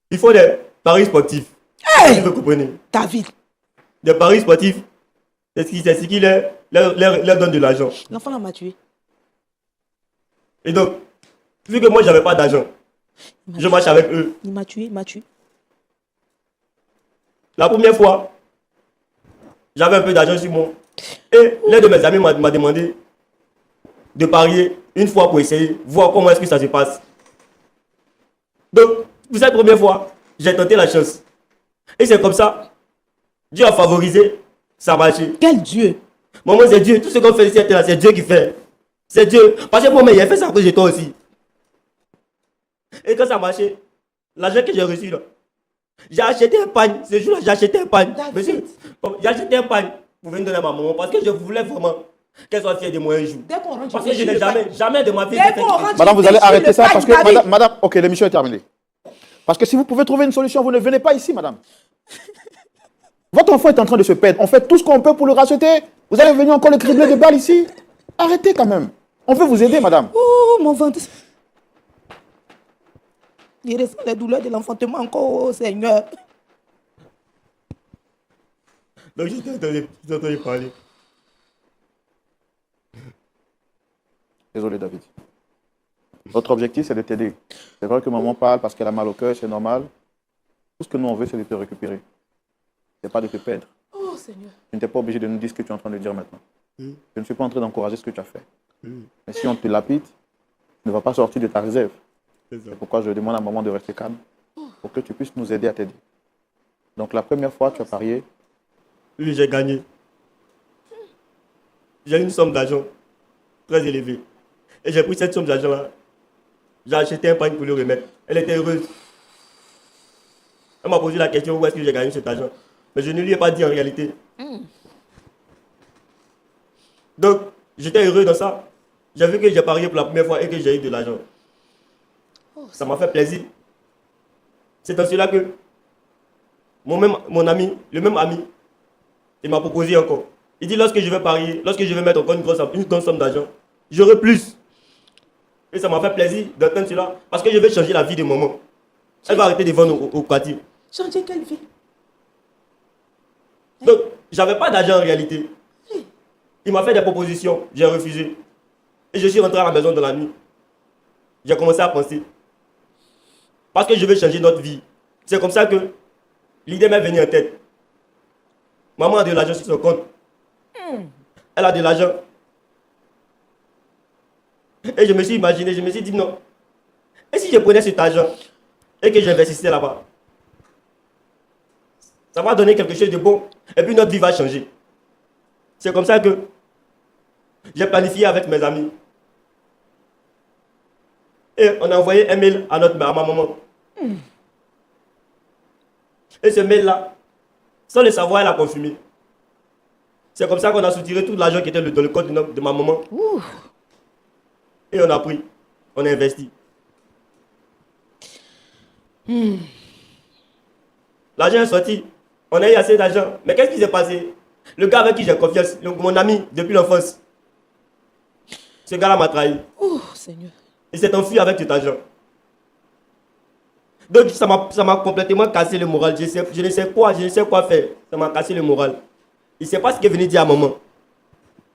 il faut des paris sportifs. Hey! Vous comprenez? David, Des paris sportifs, c'est ce qui leur donne de l'argent. l'enfant là m'a tué. Et donc, vu que moi, j'avais pas d'argent, je marche avec eux. Il m'a tué, il m'a tué. La première fois, j'avais un peu d'argent sur moi. Et l'un de mes amis m'a demandé de parier une fois pour essayer, voir comment est-ce que ça se passe. Donc, pour cette première fois, j'ai tenté la chance. Et c'est comme ça, Dieu a favorisé, ça a marché. Quel Dieu! Maman, c'est Dieu. Tout ce qu'on fait ici, c'est Dieu qui fait. C'est Dieu. Parce que moi, il a fait ça après toi aussi. Et quand ça a marché, l'argent que j'ai reçu là, j'ai acheté un pagne. Ce jour-là, j'ai acheté un pagne. David. Monsieur, j'ai acheté un pagne pour venir donner à ma maman parce que je voulais vraiment qu'elle soit fière de moi un jour. Dès qu'on rentre, Parce que je n'ai jamais de ma vie. Dès qu'on rentre, Madame, vous allez Sur le arrêter ça pagne, parce que, David. madame, ok, l'émission est terminée. Parce que si vous pouvez trouver une solution, vous ne venez pas ici, madame. Votre enfant est en train de se perdre. On fait tout ce qu'on peut pour le racheter. Vous allez venir encore le cribler de balles ici. Arrêtez quand même. On veut vous aider, madame. Oh, mon ventre. Il ressent les douleurs de l'enfantement encore, oh, Seigneur. Donc j'étais en train de parler. Désolé, David. Votre objectif, c'est de t'aider. C'est vrai que maman parle parce qu'elle a mal au cœur, c'est normal. Tout ce que nous, on veut, c'est de te récupérer. C'est pas de te perdre. Oh, Seigneur. Tu n'es pas obligé de nous dire ce que tu es en train de dire maintenant. Je ne suis pas en train d'encourager ce que tu as fait. Mais si on te lapide, tu ne vas pas sortir de ta réserve. C'est pourquoi je demande à maman de rester calme pour que tu puisses nous aider à t'aider. Donc la première fois, tu as parié. Oui, j'ai gagné. J'ai une somme d'argent très élevée. Et j'ai pris cette somme d'argent-là. J'ai acheté un pagne pour lui remettre. Elle était heureuse. Elle m'a posé la question où est-ce que j'ai gagné cet argent. Mais je ne lui ai pas dit en réalité. Donc, j'étais heureux dans ça. J'ai vu que j'ai parié pour la première fois et que j'ai eu de l'argent. Ça m'a fait plaisir. C'est dans cela que mon ami, le même ami, il m'a proposé encore. Il dit lorsque je vais parier, lorsque je vais mettre encore une grosse somme d'argent, j'aurai plus. Et ça m'a fait plaisir d'entendre cela parce que je vais changer la vie de maman. Elle va arrêter de vendre au quartier. Changer quelle vie? Donc, j'avais pas d'argent en réalité. Il m'a fait des propositions, j'ai refusé. Et je suis rentré à la maison dans la nuit. J'ai commencé à penser. Parce que je veux changer notre vie. C'est comme ça que l'idée m'est venue en tête. Maman a de l'argent sur son compte. Elle a de l'argent. Et je me suis imaginé, je me suis dit non. Et si je prenais cet argent et que j'investissais là-bas, ça va donner quelque chose de bon. Et puis notre vie va changer. C'est comme ça que j'ai planifié avec mes amis. Et on a envoyé un mail à ma maman. Et ce mail-là, sans le savoir, elle a confirmé. C'est comme ça qu'on a soutiré tout l'argent qui était dans le compte de ma maman. Et on a pris, on a investi. L'argent est sorti. On a eu assez d'argent. Mais qu'est-ce qui s'est passé? Le gars avec qui j'ai confiance, mon ami depuis l'enfance, ce gars-là m'a trahi. Oh, Seigneur. Il s'est enfui avec cet argent. Donc ça m'a complètement cassé le moral. Je ne sais quoi faire. Ça m'a cassé le moral. Il ne sait pas ce qu'il est venu dire à maman.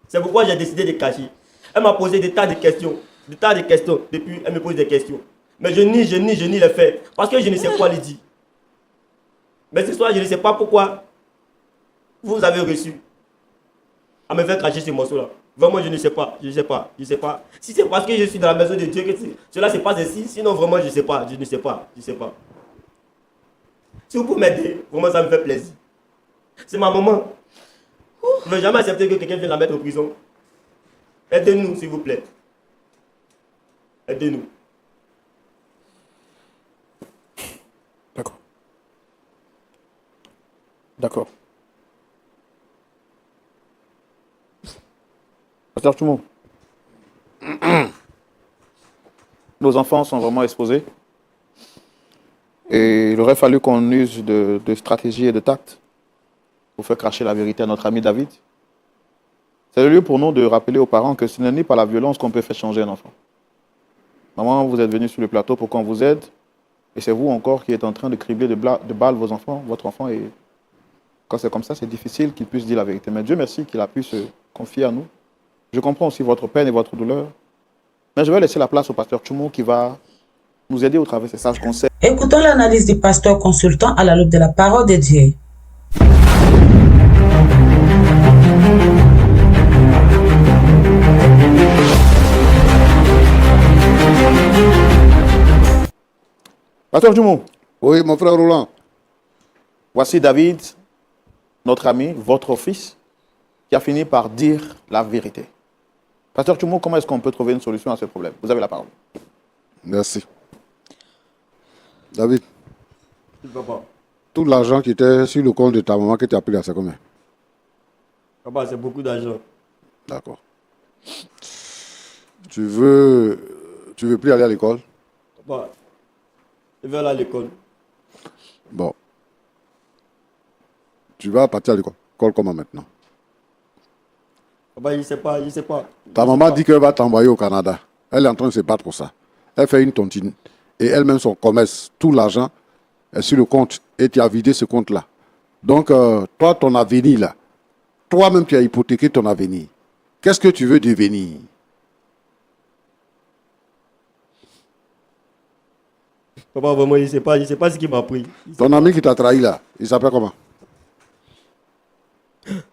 C'est pourquoi j'ai décidé de cacher. Elle m'a posé des tas de questions. Depuis, elle me pose des questions. Mais je nie les faits. Parce que je ne sais quoi lui dire. Mais ce soir, je ne sais pas pourquoi vous avez reçu à me faire cracher ce morceau-là. Vraiment, je ne sais pas. Si c'est parce que je suis dans la maison de Dieu que cela se passe ainsi, sinon vraiment, je ne sais pas. Si vous pouvez m'aider, vraiment, ça me fait plaisir. C'est ma maman. Je ne vais jamais accepter que quelqu'un vienne la mettre en prison. Aidez-nous, s'il vous plaît. Aidez-nous. D'accord. Pasteur Tchoumo, nos enfants sont vraiment exposés. Et il aurait fallu qu'on use de stratégie et de tact pour faire cracher la vérité à notre ami David. C'est le lieu pour nous de rappeler aux parents que ce n'est pas la violence qu'on peut faire changer un enfant. Maman, vous êtes venu sur le plateau pour qu'on vous aide. Et c'est vous encore qui êtes en train de cribler de balles votre enfant. Et quand c'est comme ça, c'est difficile qu'il puisse dire la vérité. Mais Dieu merci qu'il a pu se confier à nous. Je comprends aussi votre peine et votre douleur. Mais je vais laisser la place au pasteur Tchoumo qui va nous aider au travers de ces sages conseils. Écoutons l'analyse du pasteur consultant à la loupe de la parole de Dieu. Pasteur Tchoumo. Oui, mon frère Roland. Voici David, notre ami, votre fils, qui a fini par dire la vérité. Pasteur Tchoumo, comment est-ce qu'on peut trouver une solution à ce problème? Vous avez la parole. Merci. David, Papa. tout l'argent qui était sur le compte de ta maman qui t'a pris là, c'est combien? Papa, c'est beaucoup d'argent. D'accord. Tu veux plus aller à l'école? Papa, je vais aller à l'école. Bon. Tu vas partir à l'école comment maintenant? Papa, je ne sais pas. Ta maman dit qu'elle va t'envoyer au Canada. Elle est en train de se battre pour ça. Elle fait une tontine. Et elle-même, son commerce, tout l'argent est sur le compte. Et tu as vidé ce compte-là. Donc, toi, ton avenir, là, toi-même, tu as hypothéqué ton avenir. Qu'est-ce que tu veux devenir? Papa, vraiment, je ne sais pas ce qui m'a pris. Ton ami qui t'a trahi, là, il s'appelle comment?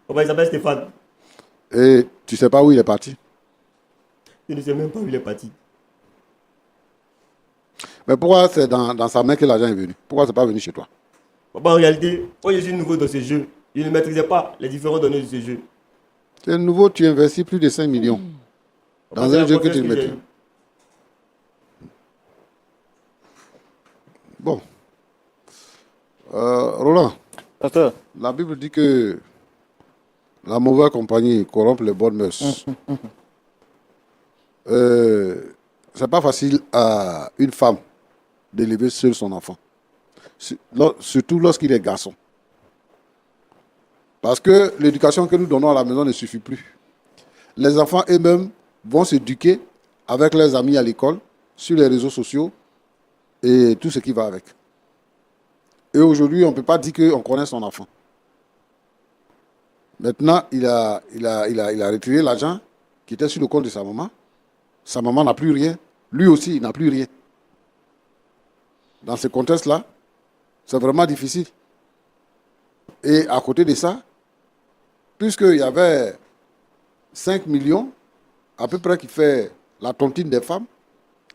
Papa, il s'appelle Stéphane. Et tu sais pas où il est parti? Je ne sais même pas où il est parti. Mais pourquoi c'est dans sa main que l'argent est venu? Pourquoi c'est pas venu chez toi? Papa, en réalité, moi je suis nouveau dans ce jeu. Je ne maîtrisais pas les différentes données de ce jeu. Tu es nouveau, tu investis plus de 5 millions Papa, dans c'est un la jeu que confiance tu j'ai maîtrises. eue. Bon. Roland, Pasteur, la Bible dit que la mauvaise compagnie corrompt les bonnes mœurs. C'est pas facile à une femme d'élever seule son enfant. Surtout lorsqu'il est garçon. Parce que l'éducation que nous donnons à la maison ne suffit plus. Les enfants eux-mêmes vont s'éduquer avec leurs amis à l'école, sur les réseaux sociaux et tout ce qui va avec. Et aujourd'hui, on ne peut pas dire qu'on connaît son enfant. Maintenant, il a retiré l'argent qui était sur le compte de sa maman. Sa maman n'a plus rien. Lui aussi, il n'a plus rien. Dans ce contexte-là, c'est vraiment difficile. Et à côté de ça, puisqu'il y avait 5 millions, à peu près qui fait la tontine des femmes,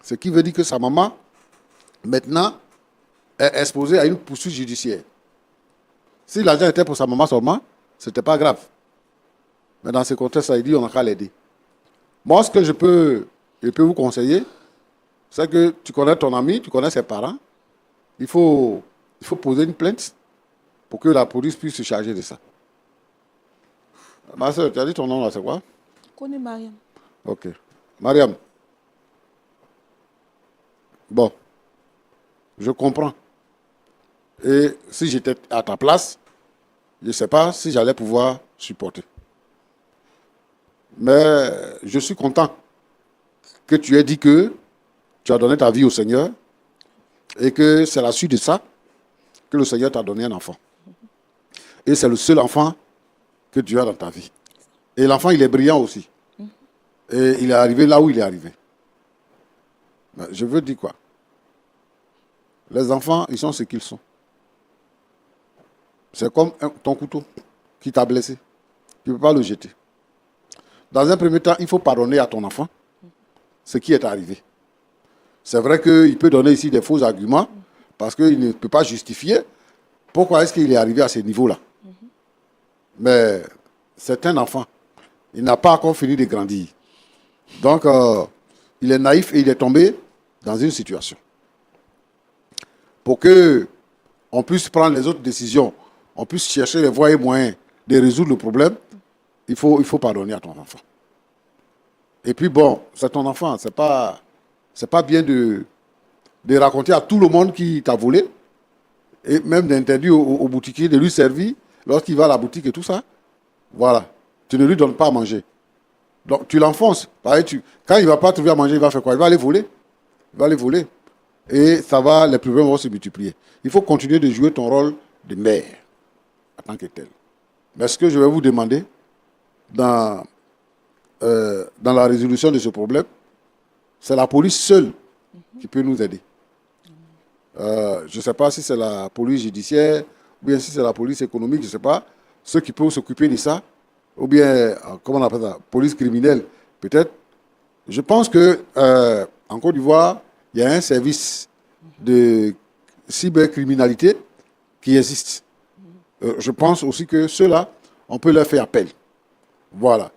ce qui veut dire que sa maman, maintenant, est exposée à une poursuite judiciaire. Si l'argent était pour sa maman seulement, ce n'était pas grave. Mais dans ce contexte-là, il dit on n'a qu'à l'aider. Moi, ce que je peux vous conseiller, c'est que tu connais ton ami, tu connais ses parents. Il faut poser une plainte pour que la police puisse se charger de ça. Ma soeur, tu as dit ton nom là, c'est quoi? Connais Mariam. Ok. Mariam. Bon. Je comprends. Et si j'étais à ta place, je ne sais pas si j'allais pouvoir supporter. Mais je suis content que tu aies dit que tu as donné ta vie au Seigneur et que c'est la suite de ça que le Seigneur t'a donné un enfant. Et c'est le seul enfant que tu as dans ta vie. Et l'enfant, il est brillant aussi. Et il est arrivé là où il est arrivé. Mais je veux dire quoi? Les enfants, ils sont ce qu'ils sont. C'est comme ton couteau qui t'a blessé. Tu ne peux pas le jeter. Dans un premier temps, il faut pardonner à ton enfant ce qui est arrivé. C'est vrai qu'il peut donner ici des faux arguments parce qu'il ne peut pas justifier pourquoi est-ce qu'il est arrivé à ce niveau-là. Mais c'est un enfant. Il n'a pas encore fini de grandir. Donc, il est naïf et il est tombé dans une situation. Pour qu'on puisse prendre les autres décisions, on puisse chercher les voies et moyens de résoudre le problème, il faut pardonner à ton enfant. Et puis bon, c'est ton enfant, c'est pas bien de raconter à tout le monde qui t'a volé, et même d'interdire au boutiquier de lui servir lorsqu'il va à la boutique et tout ça. Voilà, tu ne lui donnes pas à manger. Donc tu l'enfonces. Pareil, quand il ne va pas trouver à manger, il va faire quoi? Il va aller voler. Il va aller voler. Et les problèmes vont se multiplier. Il faut continuer de jouer ton rôle de mère en tant que tel. Mais ce que je vais vous demander dans la résolution de ce problème, c'est la police seule qui peut nous aider. Je ne sais pas si c'est la police judiciaire, ou bien si c'est la police économique, je ne sais pas. Ceux qui peuvent s'occuper de ça, ou bien, comment on appelle ça, police criminelle, peut-être. Je pense que en Côte d'Ivoire, il y a un service de cybercriminalité qui existe. Je pense aussi que ceux-là, on peut leur faire appel. Voilà.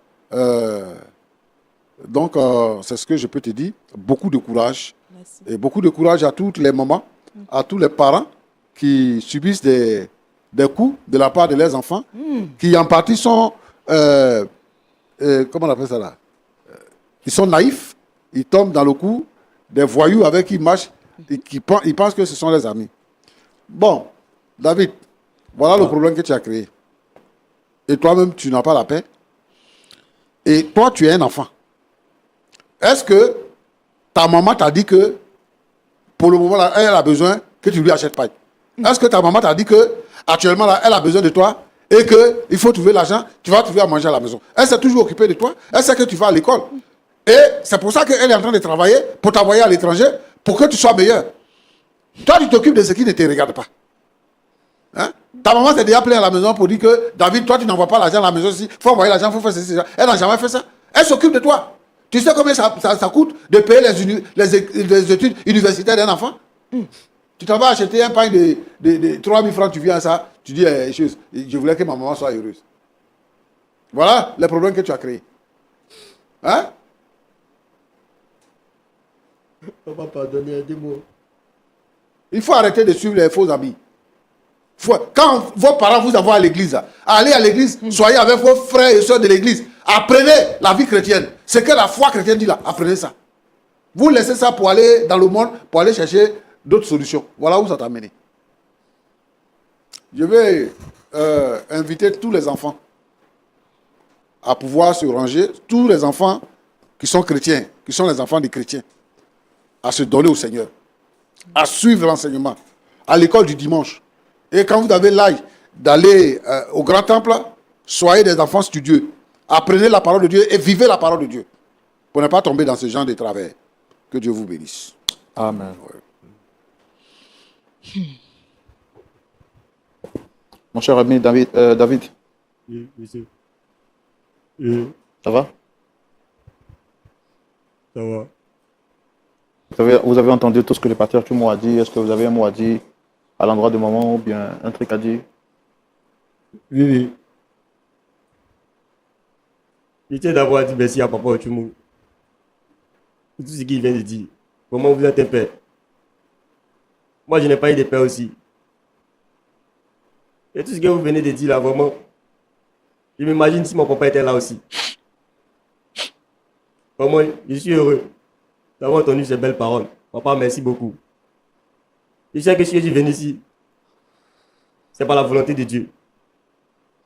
Donc, c'est ce que je peux te dire. Beaucoup de courage. Merci. Et beaucoup de courage à toutes les mamans, à tous les parents qui subissent des coups de la part de leurs enfants, qui en partie sont, comment on appelle ça là? Ils sont naïfs, ils tombent dans le coup des voyous avec qui ils marchent, et ils pensent que ce sont les amis. Bon, David, voilà le problème que tu as créé. Et toi-même, tu n'as pas la paix. Et toi, tu es un enfant. Est-ce que ta maman t'a dit que, pour le moment, là, elle a besoin que tu lui achètes pas? Est-ce que ta maman t'a dit que, actuellement, là, elle a besoin de toi et qu'il faut trouver l'argent, tu vas trouver à manger à la maison? Elle s'est toujours occupée de toi. Elle sait que tu vas à l'école. Et c'est pour ça qu'elle est en train de travailler pour t'envoyer à l'étranger pour que tu sois meilleur. Toi, tu t'occupes de ce qui ne te regarde pas. Hein? Ta maman s'est déjà plainte à la maison pour dire que David, toi, tu n'envoies pas l'argent à la maison ici. Il faut envoyer l'argent, il faut faire ceci. Elle n'a jamais fait ça. Elle s'occupe de toi. Tu sais combien ça coûte de payer les études universitaires d'un enfant? Tu t'en vas acheter un pain de 3 000 francs, tu viens à ça, tu dis, je voulais que ma maman soit heureuse. Voilà les problèmes que tu as créés. Hein? On va pardonner, aidez-moi. Il faut arrêter de suivre les faux amis. Quand vos parents vous envoient à l'église, allez à l'église, soyez avec vos frères et soeurs de l'église. Apprenez la vie chrétienne. Ce que la foi chrétienne dit là, apprenez ça. Vous laissez ça pour aller dans le monde, pour aller chercher d'autres solutions. Voilà où ça t'a mené. Je vais inviter tous les enfants à pouvoir se ranger, tous les enfants qui sont chrétiens, qui sont les enfants des chrétiens, à se donner au Seigneur, à suivre l'enseignement, à l'école du dimanche. Et quand vous avez l'âge d'aller au grand temple, soyez des enfants studieux. Apprenez la parole de Dieu et vivez la parole de Dieu. Pour ne pas tomber dans ce genre de travers. Que Dieu vous bénisse. Amen. Ouais. Mon cher ami David, Oui, monsieur. ça va? Ça va. Vous avez entendu tout ce que le pasteur Tumo a dit. Est-ce que vous avez un mot à dire à l'endroit de maman ou bien un truc à dire? Oui, oui. Je tiens d'abord à dire merci à papa Otumu. Pour tout ce qu'il vient de dire. Comment vous êtes un père. Moi, je n'ai pas eu de père aussi. Et tout ce que vous venez de dire là, vraiment, je m'imagine si mon papa était là aussi. Vraiment, je suis heureux d'avoir entendu ces belles paroles. Papa, merci beaucoup. Je sais que si je suis venu ici, c'est par la volonté de Dieu.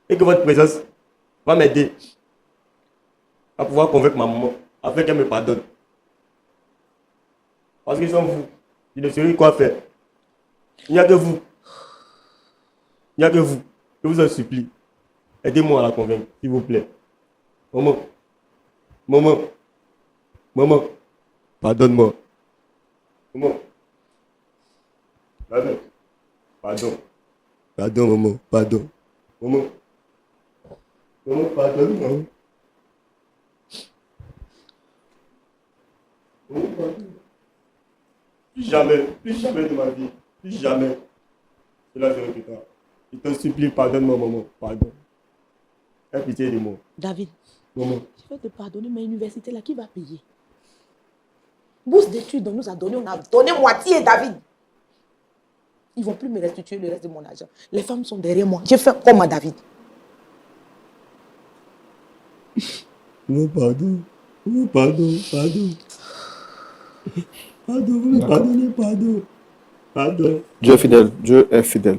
Et que votre présence va m'aider à pouvoir convaincre ma maman afin qu'elle me pardonne. Parce que sans vous, je ne saurais quoi faire. Il n'y a que vous. Il n'y a que vous. Je vous en supplie. Aidez-moi à la convaincre, s'il vous plaît. Maman. Maman. Maman, pardonne-moi. Maman. Pardon. Pardon. Pardon, maman. Pardon. Maman. Maman, pardonne-moi. Maman, pardon. Plus jamais de ma vie. Plus jamais. Cela je répéterai. Je te supplie, pardonne-moi, maman. Pardon. Aie pitié de moi. David, Maman. je vais te pardonner, mais l'université là, qui va payer? Bourse d'études, on nous a donné moitié, David. Ils ne vont plus me restituer le reste de mon argent. Les femmes sont derrière moi. J'ai fait comment, David? Maman, pardon. Maman, pardon. Pardon, vous me pardonnez, pardon. Pardon. Dieu est fidèle. Dieu est fidèle.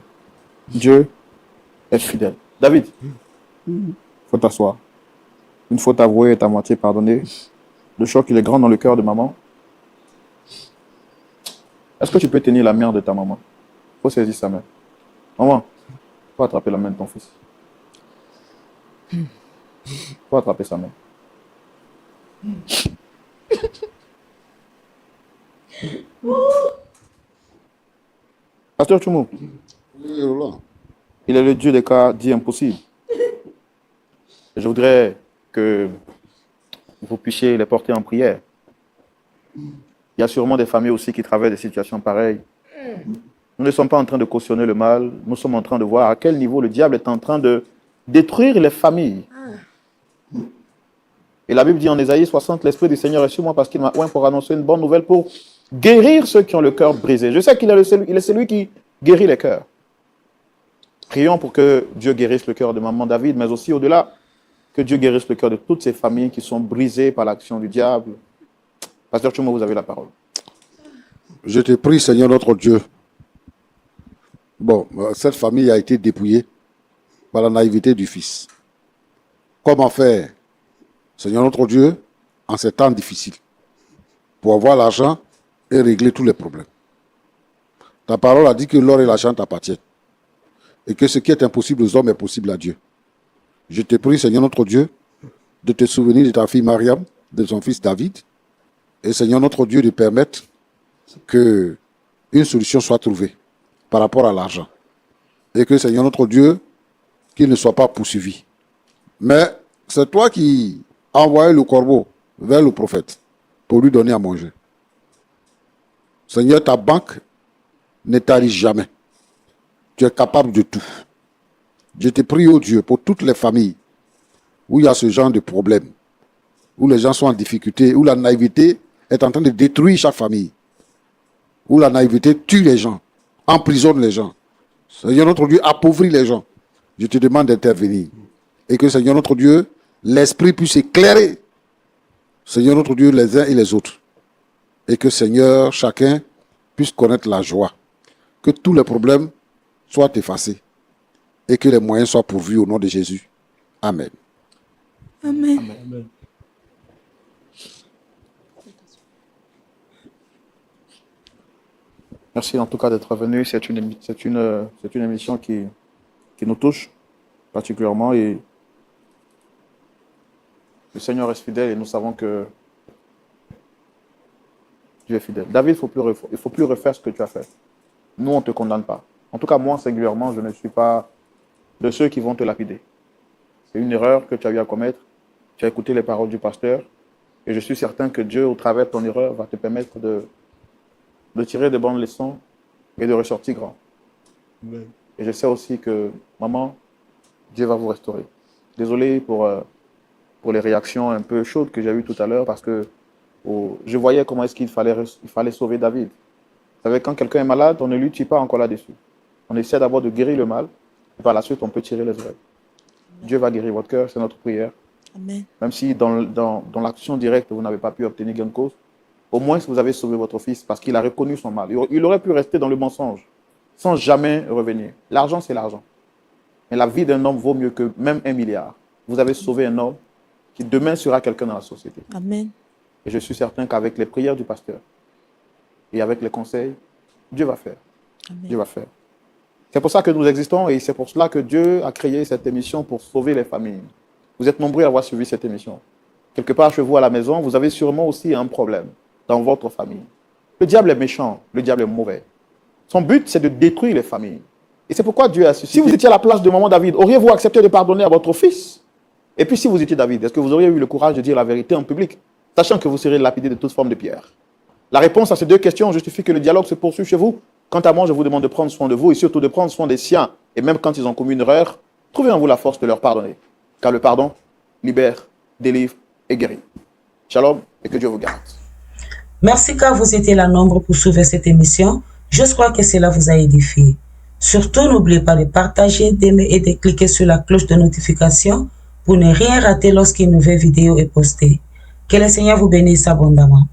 Dieu est fidèle. David, faut t'asseoir. Une faute avouée est à moitié pardonnée. Le choc, il est grand dans le cœur de maman. Est-ce que tu peux tenir la main de ta maman? Faut saisir sa main. Maman, faut attraper la main de ton fils. Faut attraper sa main. Pasteur Tchoumou, Oui, Roland. il est le Dieu des cas dits impossibles. Et je voudrais que vous puissiez les porter en prière. Il y a sûrement des familles aussi qui traversent des situations pareilles. Nous ne sommes pas en train de cautionner le mal, nous sommes en train de voir à quel niveau le diable est en train de détruire les familles. Et la Bible dit en Ésaïe 60, l'Esprit du Seigneur est sur moi parce qu'il m'a oint pour annoncer une bonne nouvelle, pour guérir ceux qui ont le cœur brisé. Je sais qu'il est celui qui guérit les cœurs. Prions pour que Dieu guérisse le cœur de maman David, mais aussi au-delà, que Dieu guérisse le cœur de toutes ces familles qui sont brisées par l'action du diable. Pasteur Tchouma, vous avez la parole. Je te prie, Seigneur notre Dieu. Bon, cette famille a été dépouillée par la naïveté du fils. Comment faire, Seigneur notre Dieu, en ces temps difficiles, pour avoir l'argent et régler tous les problèmes? Ta parole a dit que l'or et l'argent t'appartiennent et que ce qui est impossible aux hommes est possible à Dieu. Je te prie, Seigneur notre Dieu, de te souvenir de ta fille Mariam, de son fils David, et Seigneur notre Dieu, de permettre que une solution soit trouvée par rapport à l'argent. Et que, Seigneur notre Dieu, qu'il ne soit pas poursuivi. Mais c'est toi qui as envoyé le corbeau vers le prophète pour lui donner à manger. Seigneur, ta banque ne t'arrive jamais. Tu es capable de tout. Je te prie, oh Dieu, pour toutes les familles où il y a ce genre de problème, où les gens sont en difficulté, où la naïveté est en train de détruire chaque famille, où la naïveté tue les gens, emprisonne les gens. Seigneur notre Dieu, appauvrit les gens. Je te demande d'intervenir. Et que, Seigneur notre Dieu, l'Esprit puisse éclairer, Seigneur notre Dieu, les uns et les autres. Et que, Seigneur, chacun puisse connaître la joie. Que tous les problèmes soient effacés. Et que les moyens soient pourvus au nom de Jésus. Amen. Amen. Amen. Merci en tout cas d'être venu. C'est une émission qui nous touche particulièrement. Et le Seigneur est fidèle et nous savons que Dieu est fidèle. David, il ne faut plus refaire ce que tu as fait. Nous, on ne te condamne pas. En tout cas, moi, singulièrement, je ne suis pas de ceux qui vont te lapider. C'est une erreur que tu as eu à commettre. Tu as écouté les paroles du pasteur. Et je suis certain que Dieu, au travers de ton erreur, va te permettre de tirer de bonnes leçons et de ressortir grand. Amen. Et je sais aussi que, maman, Dieu va vous restaurer. Désolé pour les réactions un peu chaudes que j'ai eues tout à l'heure, parce que je voyais comment est-ce qu'il fallait sauver David. Vous savez, quand quelqu'un est malade, on ne lui tue pas encore là-dessus. On essaie d'abord de guérir le mal, et par la suite, on peut tirer les oreilles. Dieu va guérir votre cœur, c'est notre prière. Amen. Même si dans l'action directe, vous n'avez pas pu obtenir gain de cause, au moins vous avez sauvé votre fils parce qu'il a reconnu son mal. Il aurait pu rester dans le mensonge sans jamais revenir. L'argent, c'est l'argent. Mais la vie d'un homme vaut mieux que même 1 milliard. Vous avez sauvé un homme qui demain sera quelqu'un dans la société. Amen. Et je suis certain qu'avec les prières du pasteur et avec les conseils, Dieu va faire. Amen. Dieu va faire. C'est pour ça que nous existons et c'est pour cela que Dieu a créé cette émission pour sauver les familles. Vous êtes nombreux à avoir suivi cette émission. quelque part chez vous à la maison, vous avez sûrement aussi un problème dans votre famille. Le diable est méchant, le diable est mauvais. Son but, c'est de détruire les familles. Et c'est pourquoi Dieu a suscité. Si vous étiez à la place de maman David, auriez-vous accepté de pardonner à votre fils? Et puis si vous étiez David, est-ce que vous auriez eu le courage de dire la vérité en public, sachant que vous serez lapidé de toute forme de pierre? La réponse à ces deux questions justifie que le dialogue se poursuive chez vous. Quant à moi, je vous demande de prendre soin de vous et surtout de prendre soin des siens. Et même quand ils ont commis une erreur, trouvez en vous la force de leur pardonner. Car le pardon libère, délivre et guérit. Shalom et que Dieu vous garde. Merci car vous étiez là nombreux pour suivre cette émission. Je crois que cela vous a édifié. Surtout, n'oubliez pas de partager, d'aimer et de cliquer sur la cloche de notification pour ne rien rater lorsqu'une nouvelle vidéo est postée. Que le Seigneur vous bénisse abondamment.